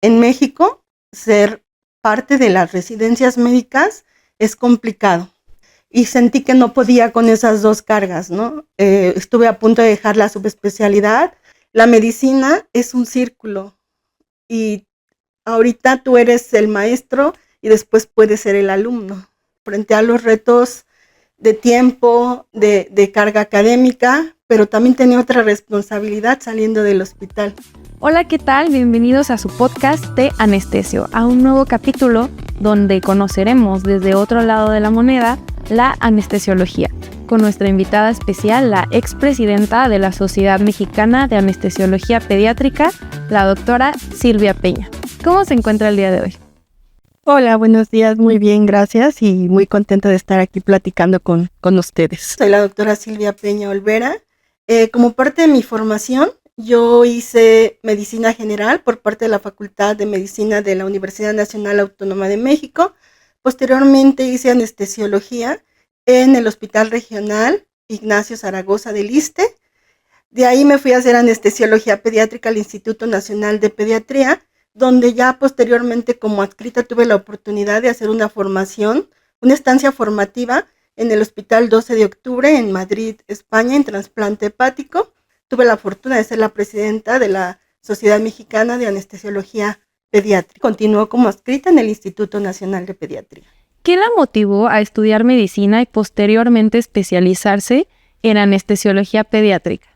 en México, ser parte de las residencias médicas es complicado. Y sentí que no podía con esas dos cargas, ¿no? Estuve a punto de dejar la subespecialidad. La medicina es un círculo y ahorita tú eres el maestro y después puedes ser el alumno. Frente a los retos de tiempo, de carga académica, pero también tenía otra responsabilidad saliendo del hospital. Hola, ¿qué tal? Bienvenidos a su podcast de Anestesio, a un nuevo capítulo donde conoceremos desde otro lado de la moneda la anestesiología, con nuestra invitada especial, la expresidenta de la Sociedad Mexicana de Anestesiología Pediátrica, la doctora Silvia Peña. ¿Cómo se encuentra el día de hoy? Hola, buenos días, muy bien, gracias y muy contenta de estar aquí platicando con ustedes. Soy la doctora Silvia Peña Olvera. Como parte de mi formación, yo hice medicina general por parte de la Facultad de Medicina de la Universidad Nacional Autónoma de México. Posteriormente hice anestesiología en el Hospital Regional Ignacio Zaragoza del Iste. De ahí me fui a hacer anestesiología pediátrica al Instituto Nacional de Pediatría, donde ya posteriormente como adscrita tuve la oportunidad de hacer una formación, una estancia formativa en el Hospital 12 de Octubre en Madrid, España, en trasplante hepático. Tuve la fortuna de ser la presidenta de la Sociedad Mexicana de Anestesiología Pediátrica. Continuó como adscrita en el Instituto Nacional de Pediatría. ¿Qué la motivó a estudiar medicina y posteriormente especializarse en anestesiología pediátrica?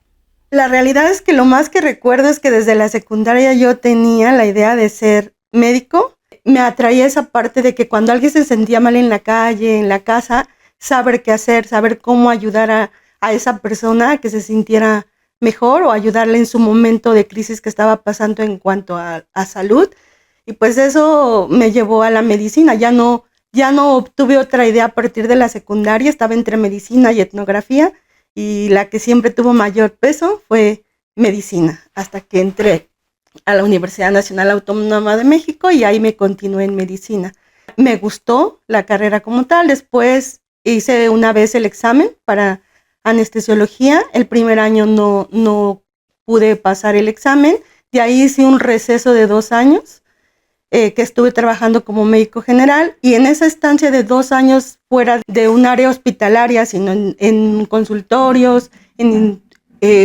La realidad es que lo más que recuerdo es que desde la secundaria yo tenía la idea de ser médico. Me atraía esa parte de que cuando alguien se sentía mal en la calle, en la casa, saber qué hacer, saber cómo ayudar a esa persona a que se sintiera mejor o ayudarle en su momento de crisis que estaba pasando en cuanto a salud. Y pues eso me llevó a la medicina. Ya no obtuve otra idea a partir de la secundaria, estaba entre medicina y etnografía. Y la que siempre tuvo mayor peso fue medicina, hasta que entré a la Universidad Nacional Autónoma de México y ahí me continué en medicina. Me gustó la carrera como tal, después hice una vez el examen para anestesiología, el primer año no pude pasar el examen, de ahí hice un receso de 2 años, que estuve trabajando como médico general y en esa estancia de 2 años fuera de un área hospitalaria, sino en consultorios, en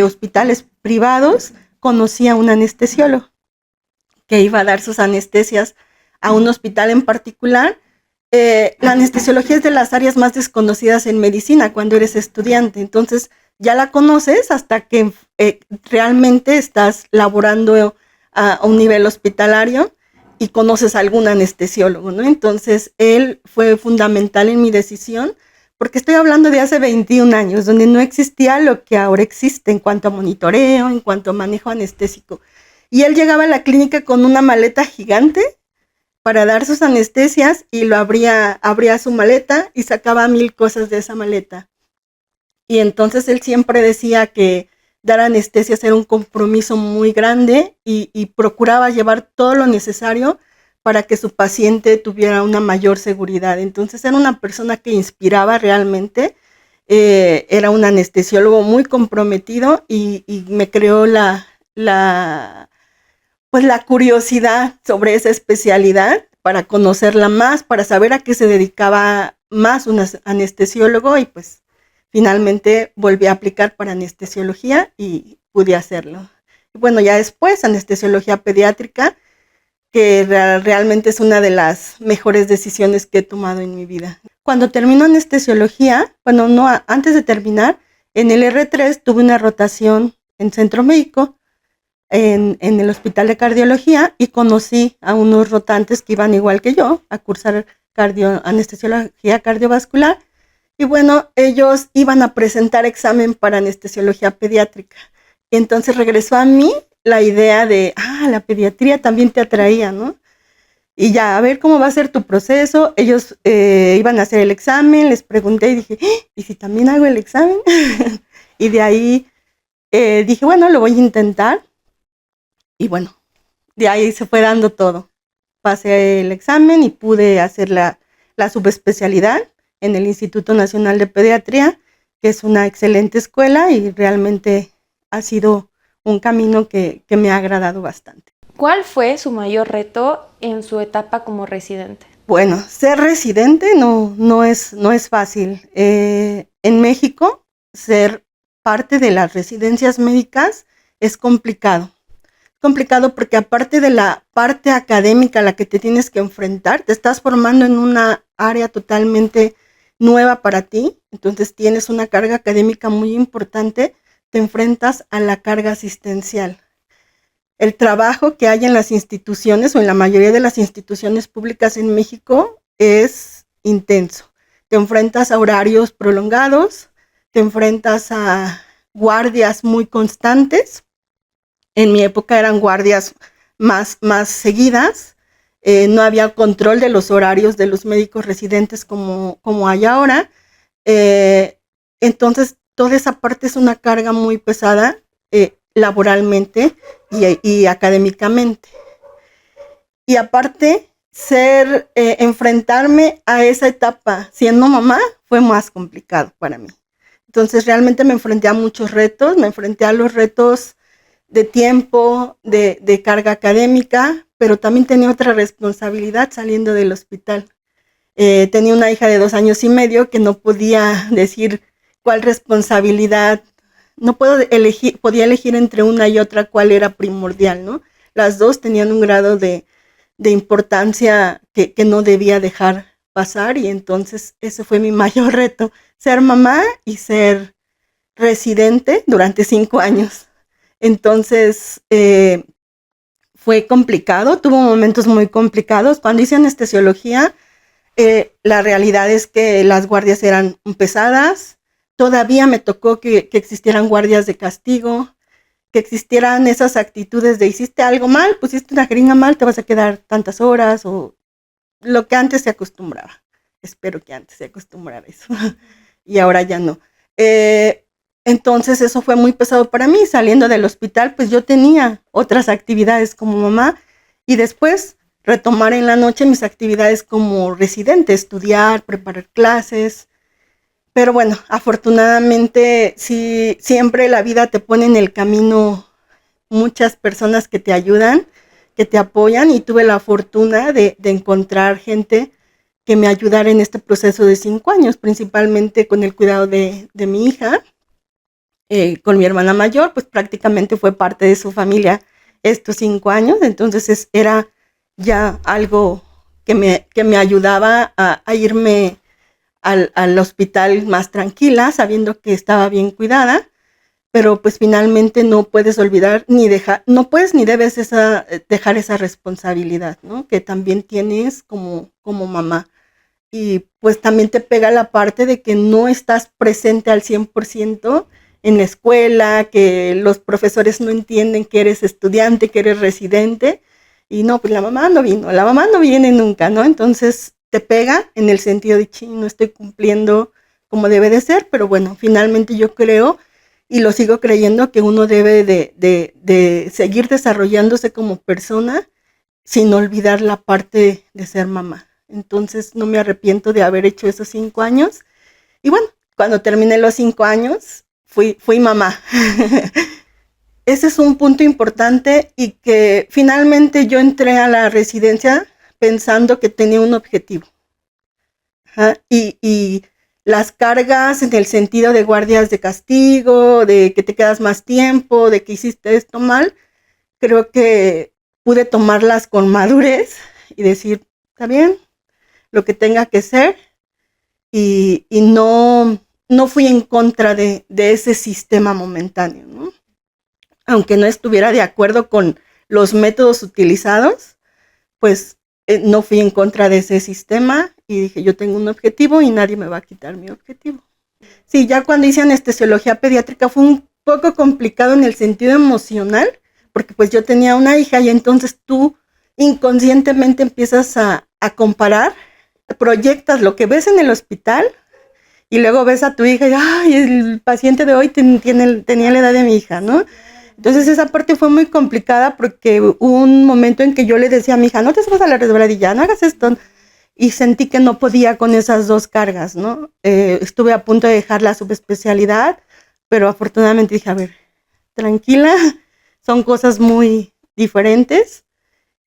hospitales privados, conocí a un anestesiólogo que iba a dar sus anestesias a un hospital en particular. La anestesiología es de las áreas más desconocidas en medicina cuando eres estudiante, entonces ya la conoces hasta que realmente estás laborando a un nivel hospitalario y conoces a algún anestesiólogo, ¿no? Entonces, él fue fundamental en mi decisión, porque estoy hablando de hace 21 años, donde no existía lo que ahora existe en cuanto a monitoreo, en cuanto a manejo anestésico. Y él llegaba a la clínica con una maleta gigante para dar sus anestesias y abría su maleta y sacaba 1000 cosas de esa maleta. Y entonces él siempre decía que dar anestesias era un compromiso muy grande y procuraba llevar todo lo necesario para que su paciente tuviera una mayor seguridad. Entonces era una persona que inspiraba realmente, era un anestesiólogo muy comprometido y me creó la curiosidad sobre esa especialidad para conocerla más, para saber a qué se dedicaba más un anestesiólogo y pues finalmente volví a aplicar para anestesiología y pude hacerlo. Y bueno, ya después anestesiología pediátrica, que realmente es una de las mejores decisiones que he tomado en mi vida. Cuando termino anestesiología, antes de terminar, en el R3 tuve una rotación en centro médico, en el hospital de cardiología y conocí a unos rotantes que iban igual que yo a cursar anestesiología cardiovascular. Y bueno, ellos iban a presentar examen para anestesiología pediátrica. Y entonces regresó a mí la idea de, la pediatría también te atraía, ¿no? Y ya, a ver cómo va a ser tu proceso. Ellos iban a hacer el examen, les pregunté y dije, ¿y si también hago el examen? Y de ahí dije, bueno, lo voy a intentar. Y bueno, de ahí se fue dando todo. Pasé el examen y pude hacer la subespecialidad en el Instituto Nacional de Pediatría, que es una excelente escuela y realmente ha sido un camino que me ha agradado bastante. ¿Cuál fue su mayor reto en su etapa como residente? Bueno, ser residente no es fácil. En México, ser parte de las residencias médicas es complicado. Complicado porque aparte de la parte académica a la que te tienes que enfrentar, te estás formando en una área totalmente nueva para ti, entonces tienes una carga académica muy importante, te enfrentas a la carga asistencial. El trabajo que hay en las instituciones o en la mayoría de las instituciones públicas en México es intenso. Te enfrentas a horarios prolongados, te enfrentas a guardias muy constantes. En mi época eran guardias más seguidas. No había control de los horarios de los médicos residentes como hay ahora. Entonces, toda esa parte es una carga muy pesada laboralmente y académicamente. Y aparte, enfrentarme a esa etapa siendo mamá fue más complicado para mí. Entonces, realmente me enfrenté a muchos retos, me enfrenté a los retos de tiempo, de carga académica, pero también tenía otra responsabilidad saliendo del hospital. Tenía una hija de 2 años y medio que no podía decir cuál responsabilidad, podía elegir entre una y otra cuál era primordial, ¿no? Las dos tenían un grado de importancia que no debía dejar pasar, y entonces ese fue mi mayor reto, ser mamá y ser residente durante 5 años. Entonces, fue complicado, tuvo momentos muy complicados. Cuando hice anestesiología, la realidad es que las guardias eran pesadas. Todavía me tocó que existieran guardias de castigo, que existieran esas actitudes de hiciste algo mal, pusiste una jeringa mal, te vas a quedar tantas horas, o lo que antes se acostumbraba. Espero que antes se acostumbrara eso. Y ahora ya no. Entonces eso fue muy pesado para mí. Saliendo del hospital, pues yo tenía otras actividades como mamá, y después retomar en la noche mis actividades como residente, estudiar, preparar clases. Pero bueno, afortunadamente sí, siempre la vida te pone en el camino muchas personas que te ayudan, que te apoyan, y tuve la fortuna de encontrar gente que me ayudara en este proceso de 5 años, principalmente con el cuidado de mi hija. Con mi hermana mayor, pues prácticamente fue parte de su familia estos 5 años, entonces era ya algo que me ayudaba a irme al hospital más tranquila, sabiendo que estaba bien cuidada. Pero pues finalmente no puedes olvidar no puedes ni debes dejar esa responsabilidad, ¿no? Que también tienes como mamá. Y pues también te pega la parte de que no estás presente al 100% en la escuela, que los profesores no entienden que eres estudiante, que eres residente, y no, pues la mamá no viene nunca, ¿no? Entonces te pega en el sentido de, no estoy cumpliendo como debe de ser. Pero bueno, finalmente yo creo, y lo sigo creyendo, que uno debe de seguir desarrollándose como persona sin olvidar la parte de ser mamá. Entonces no me arrepiento de haber hecho esos 5 años. Y bueno, cuando terminé los 5 años, fui mamá. Ese es un punto importante, y que finalmente yo entré a la residencia pensando que tenía un objetivo. Y las cargas en el sentido de guardias de castigo, de que te quedas más tiempo, de que hiciste esto mal, creo que pude tomarlas con madurez y decir, está bien, lo que tenga que ser, y no fui en contra de ese sistema momentáneo, ¿no? Aunque no estuviera de acuerdo con los métodos utilizados, pues no fui en contra de ese sistema, y dije, yo tengo un objetivo y nadie me va a quitar mi objetivo. Sí, ya cuando hice anestesiología pediátrica fue un poco complicado en el sentido emocional, porque pues yo tenía una hija, y entonces tú inconscientemente empiezas a comparar, proyectas lo que ves en el hospital, y luego ves a tu hija y, ay, el paciente de hoy tenía la edad de mi hija, ¿no? Entonces esa parte fue muy complicada, porque hubo un momento en que yo le decía a mi hija, no te subas a la resbaladilla, no hagas esto, y sentí que no podía con esas dos cargas, ¿no? Estuve a punto de dejar la subespecialidad, pero afortunadamente dije, a ver, tranquila, son cosas muy diferentes,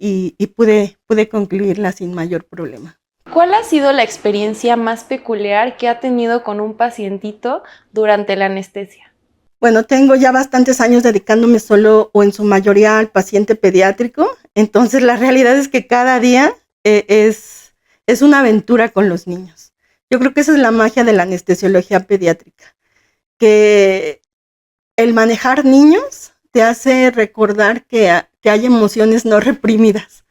y pude concluirla sin mayor problema. ¿Cuál ha sido la experiencia más peculiar que ha tenido con un pacientito durante la anestesia? Bueno, tengo ya bastantes años dedicándome solo o en su mayoría al paciente pediátrico, entonces la realidad es que cada día es una aventura con los niños. Yo creo que esa es la magia de la anestesiología pediátrica, que el manejar niños te hace recordar que hay emociones no reprimidas,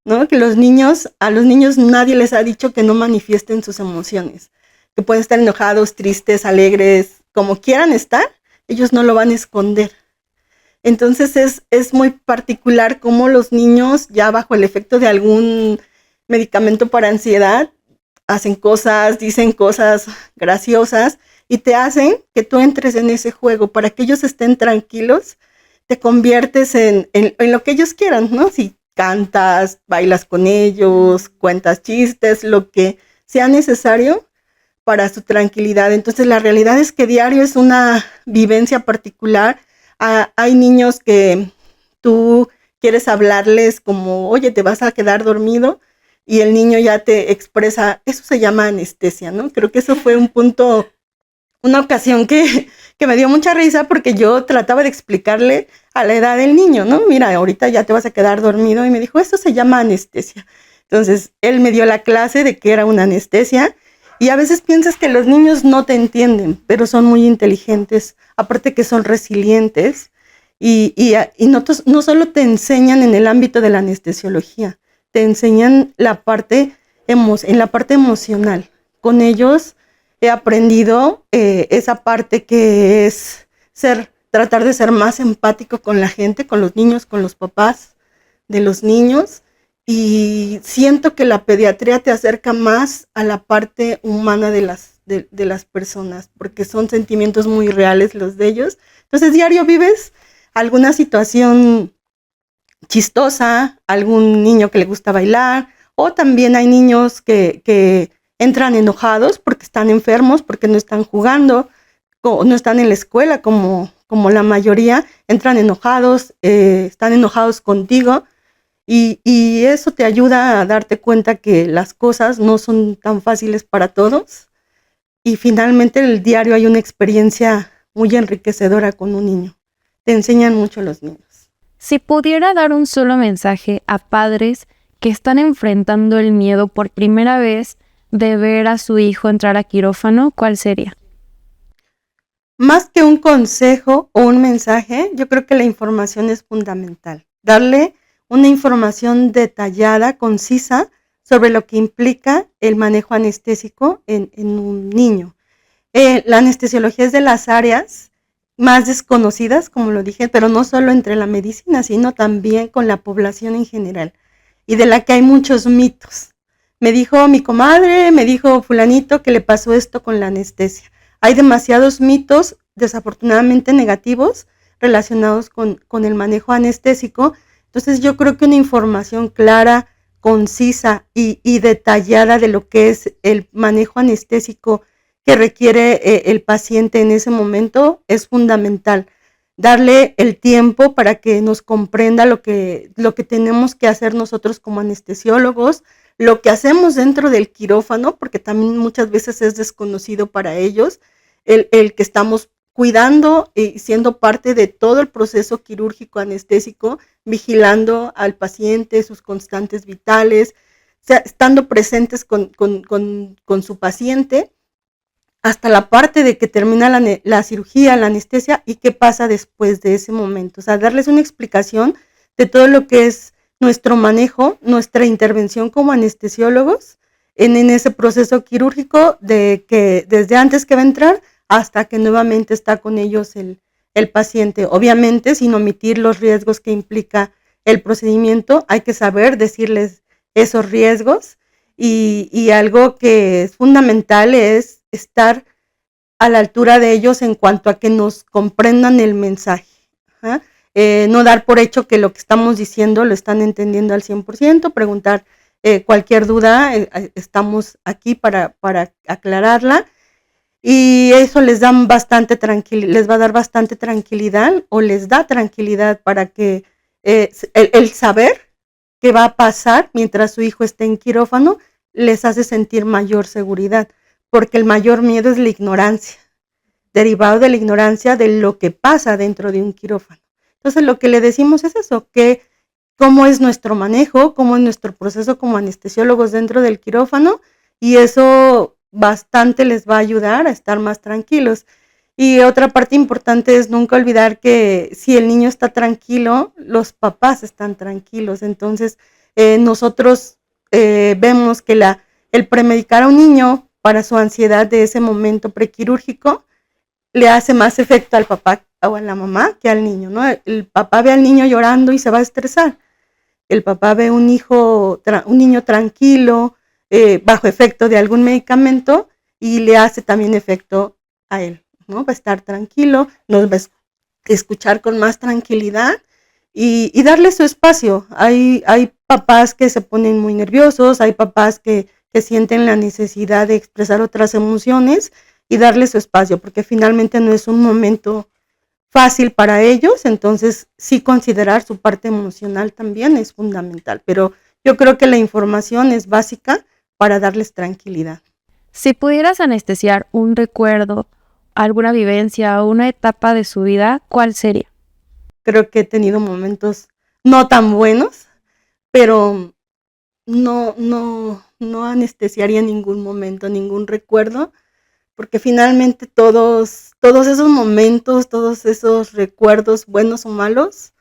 ¿no? Que a los niños nadie les ha dicho que no manifiesten sus emociones, que pueden estar enojados, tristes, alegres, como quieran estar, ellos no lo van a esconder. Entonces es muy particular cómo los niños, ya bajo el efecto de algún medicamento para ansiedad, hacen cosas, dicen cosas graciosas y te hacen que tú entres en ese juego para que ellos estén tranquilos. Te conviertes en lo que ellos quieran, ¿no? Si cantas, bailas con ellos, cuentas chistes, lo que sea necesario para su tranquilidad. Entonces la realidad es que diario es una vivencia particular. Hay niños que tú quieres hablarles como, oye, te vas a quedar dormido, y el niño ya te expresa, eso se llama anestesia, ¿no? Creo que eso fue una ocasión que me dio mucha risa porque yo trataba de explicarle a la edad del niño, ¿no? Mira, ahorita ya te vas a quedar dormido, y me dijo, eso se llama anestesia. Entonces, él me dio la clase de qué era una anestesia, y a veces piensas que los niños no te entienden, pero son muy inteligentes, aparte que son resilientes, y no solo te enseñan en el ámbito de la anestesiología, te enseñan en la parte emocional. Con ellos he aprendido esa parte que es tratar de ser más empático con la gente, con los niños, con los papás de los niños, y siento que la pediatría te acerca más a la parte humana de las personas, porque son sentimientos muy reales los de ellos. Entonces diario vives alguna situación chistosa, algún niño que le gusta bailar, o también hay niños que entran enojados porque están enfermos, porque no están jugando, o no están en la escuela como la mayoría, entran enojados, están enojados contigo, y eso te ayuda a darte cuenta que las cosas no son tan fáciles para todos, y finalmente en el diario hay una experiencia muy enriquecedora con un niño. Te enseñan mucho los niños. Si pudiera dar un solo mensaje a padres que están enfrentando el miedo por primera vez de ver a su hijo entrar a quirófano, ¿cuál sería? Más que un consejo o un mensaje, yo creo que la información es fundamental. Darle una información detallada, concisa, sobre lo que implica el manejo anestésico en un niño. La anestesiología es de las áreas más desconocidas, como lo dije, pero no solo entre la medicina, sino también con la población en general, y de la que hay muchos mitos. Me dijo mi comadre, me dijo fulanito que le pasó esto con la anestesia. Hay demasiados mitos, desafortunadamente negativos, relacionados con el manejo anestésico. Entonces yo creo que una información clara, concisa y detallada de lo que es el manejo anestésico que requiere el paciente en ese momento es fundamental. Darle el tiempo para que nos comprenda lo que tenemos que hacer nosotros como anestesiólogos, lo que hacemos dentro del quirófano, porque también muchas veces es desconocido para ellos, el que estamos cuidando y siendo parte de todo el proceso quirúrgico anestésico, vigilando al paciente, sus constantes vitales, o sea, estando presentes con su paciente, hasta la parte de que termina la cirugía, la anestesia, y qué pasa después de ese momento. O sea, darles una explicación de todo lo que es nuestro manejo, nuestra intervención como anestesiólogos en ese proceso quirúrgico, de que desde antes que va a entrar hasta que nuevamente está con ellos el paciente. Obviamente, sin omitir los riesgos que implica el procedimiento, hay que saber decirles esos riesgos, y algo que es fundamental es estar a la altura de ellos en cuanto a que nos comprendan el mensaje. No dar por hecho que lo que estamos diciendo lo están entendiendo al 100%, preguntar cualquier duda, estamos aquí para aclararla, y eso les va a dar bastante tranquilidad, o les da tranquilidad, para que el saber que va a pasar mientras su hijo esté en quirófano les hace sentir mayor seguridad, porque el mayor miedo es la ignorancia, derivado de la ignorancia de lo que pasa dentro de un quirófano. Entonces lo que le decimos es eso, que cómo es nuestro manejo, cómo es nuestro proceso como anestesiólogos dentro del quirófano, y eso bastante les va a ayudar a estar más tranquilos. Y otra parte importante es nunca olvidar que si el niño está tranquilo, los papás están tranquilos. Entonces, nosotros vemos que el premedicar a un niño para su ansiedad de ese momento prequirúrgico le hace más efecto al papá o a la mamá que al niño, ¿no? El papá ve al niño llorando y se va a estresar. El papá ve un niño tranquilo, bajo efecto de algún medicamento, y le hace también efecto a él, ¿no? Va a estar tranquilo, nos va a escuchar con más tranquilidad y darle su espacio. Hay papás que se ponen muy nerviosos, hay papás que sienten la necesidad de expresar otras emociones y darle su espacio, porque finalmente no es un momento fácil para ellos, entonces sí considerar su parte emocional también es fundamental, pero yo creo que la información es básica para darles tranquilidad. Si pudieras anestesiar un recuerdo, alguna vivencia o una etapa de su vida, ¿cuál sería? Creo que he tenido momentos no tan buenos, pero no anestesiaría ningún momento, ningún recuerdo, porque finalmente todos esos momentos, todos esos recuerdos, buenos o malos,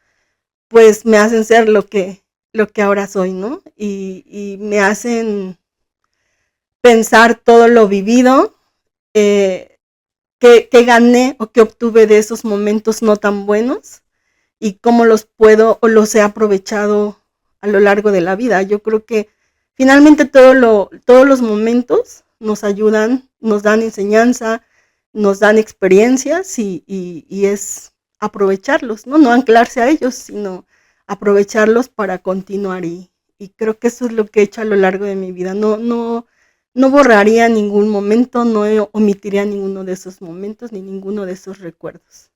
pues me hacen ser lo que ahora soy, ¿no? Y me hacen pensar todo lo vivido, que gané o que obtuve de esos momentos no tan buenos y cómo los puedo o los he aprovechado a lo largo de la vida. Yo creo que finalmente todos los momentos nos ayudan, nos dan enseñanza, nos dan experiencias y es aprovecharlos, ¿no? No anclarse a ellos, sino aprovecharlos para continuar y creo que eso es lo que he hecho a lo largo de mi vida. No borraría ningún momento, no omitiría ninguno de esos momentos ni ninguno de esos recuerdos.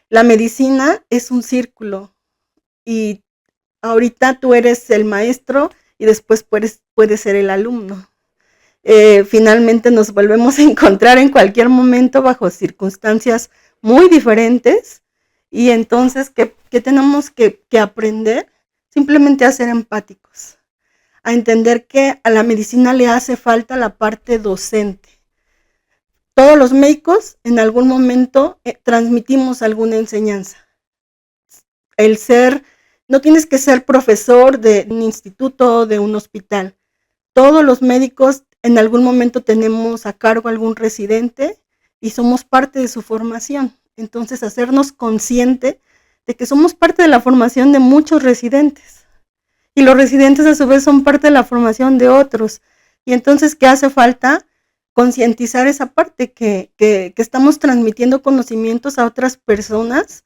La medicina es un círculo y ahorita tú eres el maestro y después puedes ser el alumno. Finalmente nos volvemos a encontrar en cualquier momento bajo circunstancias muy diferentes y entonces, ¿qué tenemos que aprender? Simplemente a ser empáticos, a entender que a la medicina le hace falta la parte docente. Todos los médicos en algún momento transmitimos alguna enseñanza. No tienes que ser profesor de un instituto, de un hospital. Todos los médicos en algún momento tenemos a cargo algún residente y somos parte de su formación. Entonces, hacernos consciente de que somos parte de la formación de muchos residentes. Y los residentes a su vez son parte de la formación de otros. Y entonces, ¿qué hace falta? Concientizar esa parte, que estamos transmitiendo conocimientos a otras personas,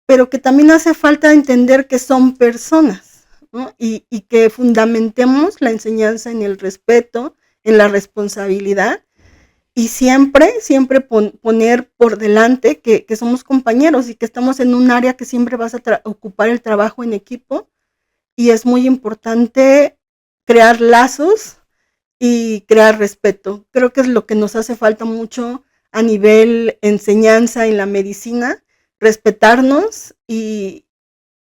pero que también hace falta entender que son personas, ¿no? Y que fundamentemos la enseñanza en el respeto, en la responsabilidad, y siempre poner por delante que somos compañeros y que estamos en un área que siempre vas a ocupar el trabajo en equipo, y es muy importante crear lazos y crear respeto. Creo que es lo que nos hace falta mucho a nivel enseñanza en la medicina, respetarnos y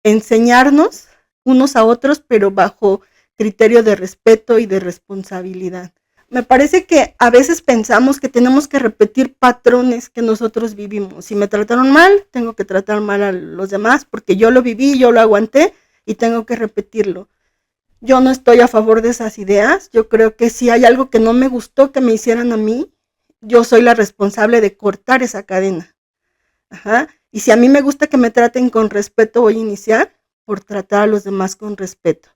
enseñarnos unos a otros, pero bajo criterio de respeto y de responsabilidad. Me parece que a veces pensamos que tenemos que repetir patrones que nosotros vivimos. Si me trataron mal, tengo que tratar mal a los demás porque yo lo viví, yo lo aguanté y tengo que repetirlo. Yo no estoy a favor de esas ideas. Yo creo que si hay algo que no me gustó que me hicieran a mí, yo soy la responsable de cortar esa cadena. Ajá. Y si a mí me gusta que me traten con respeto, voy a iniciar por tratar a los demás con respeto.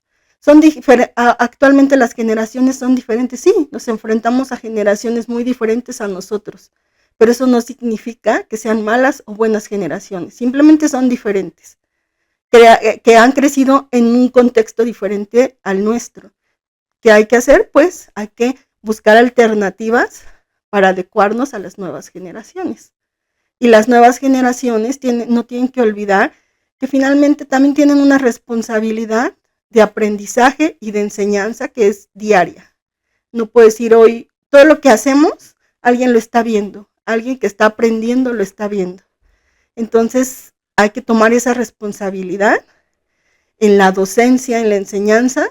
Actualmente las generaciones son diferentes, sí, nos enfrentamos a generaciones muy diferentes a nosotros, pero eso no significa que sean malas o buenas generaciones, simplemente son diferentes, que han crecido en un contexto diferente al nuestro. ¿Qué hay que hacer? Pues hay que buscar alternativas para adecuarnos a las nuevas generaciones. Y las nuevas generaciones no tienen que olvidar que finalmente también tienen una responsabilidad de aprendizaje y de enseñanza que es diaria. No puedo decir hoy, todo lo que hacemos, alguien lo está viendo, alguien que está aprendiendo lo está viendo. Entonces hay que tomar esa responsabilidad en la docencia, en la enseñanza,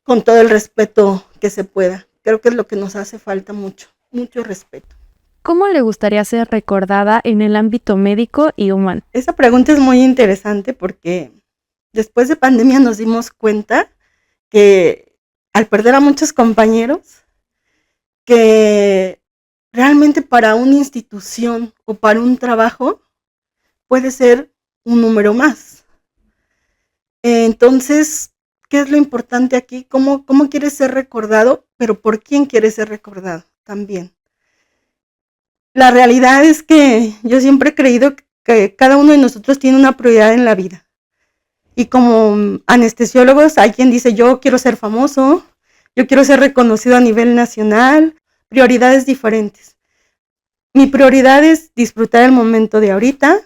con todo el respeto que se pueda. Creo que es lo que nos hace falta mucho respeto. ¿Cómo le gustaría ser recordada en el ámbito médico y humano? Esa pregunta es muy interesante porque después de pandemia nos dimos cuenta que al perder a muchos compañeros, que realmente para una institución o para un trabajo puede ser un número más. Entonces, ¿qué es lo importante aquí? ¿Cómo quieres ser recordado? Pero ¿por quién quieres ser recordado también? La realidad es que yo siempre he creído que cada uno de nosotros tiene una prioridad en la vida. Y como anestesiólogos hay quien dice, yo quiero ser famoso, yo quiero ser reconocido a nivel nacional, prioridades diferentes. Mi prioridad es disfrutar el momento de ahorita.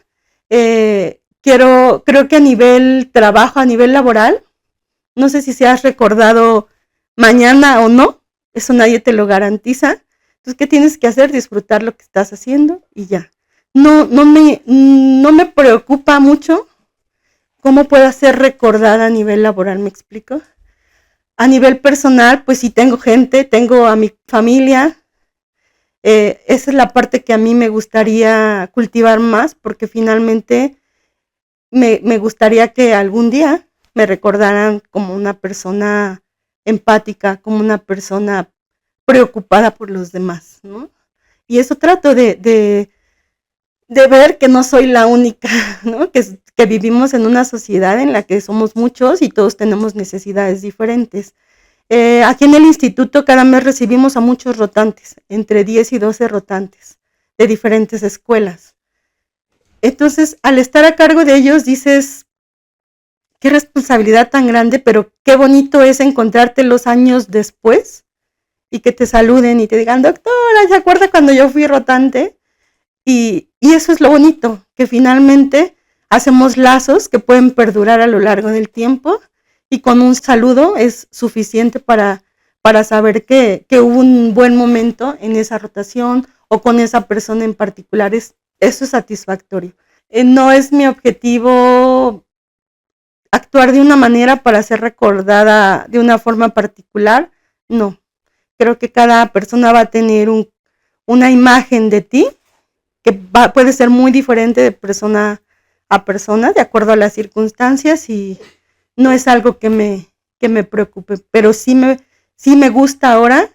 Creo que a nivel trabajo, a nivel laboral, no sé si seas recordado mañana o no, eso nadie te lo garantiza. Entonces, ¿qué tienes que hacer? Disfrutar lo que estás haciendo y ya. No me preocupa mucho cómo pueda ser recordada a nivel laboral, ¿me explico? A nivel personal, pues sí tengo gente, tengo a mi familia. Esa es la parte que a mí me gustaría cultivar más, porque finalmente me gustaría que algún día me recordaran como una persona empática, como una persona preocupada por los demás, ¿no? Y eso trato de ver que no soy la única, ¿no? Que vivimos en una sociedad en la que somos muchos y todos tenemos necesidades diferentes. Aquí en el instituto cada mes recibimos a muchos rotantes, entre 10 y 12 rotantes de diferentes escuelas. Entonces, al estar a cargo de ellos dices, qué responsabilidad tan grande, pero qué bonito es encontrarte los años después y que te saluden y te digan, doctora, ¿se acuerda cuando yo fui rotante? Y eso es lo bonito, que finalmente hacemos lazos que pueden perdurar a lo largo del tiempo y con un saludo es suficiente para saber que hubo un buen momento en esa rotación o con esa persona en particular. Eso es satisfactorio. No es mi objetivo actuar de una manera para ser recordada de una forma particular, no. Creo que cada persona va a tener una imagen de ti que puede ser muy diferente de persona a persona, de acuerdo a las circunstancias, y no es algo que me preocupe, pero sí me gusta ahora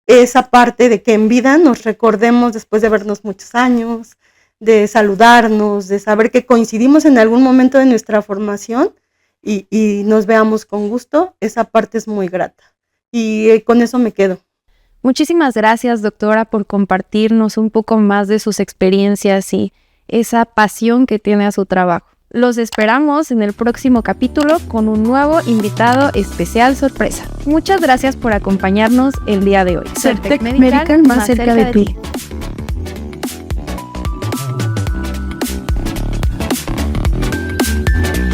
esa parte de que en vida nos recordemos después de vernos muchos años, de saludarnos, de saber que coincidimos en algún momento de nuestra formación y nos veamos con gusto. Esa parte es muy grata y con eso me quedo. Muchísimas gracias, doctora, por compartirnos un poco más de sus experiencias y esa pasión que tiene a su trabajo. Los esperamos en el próximo capítulo con un nuevo invitado especial sorpresa. Muchas gracias por acompañarnos el día de hoy. Certec Medical, más cerca de ti.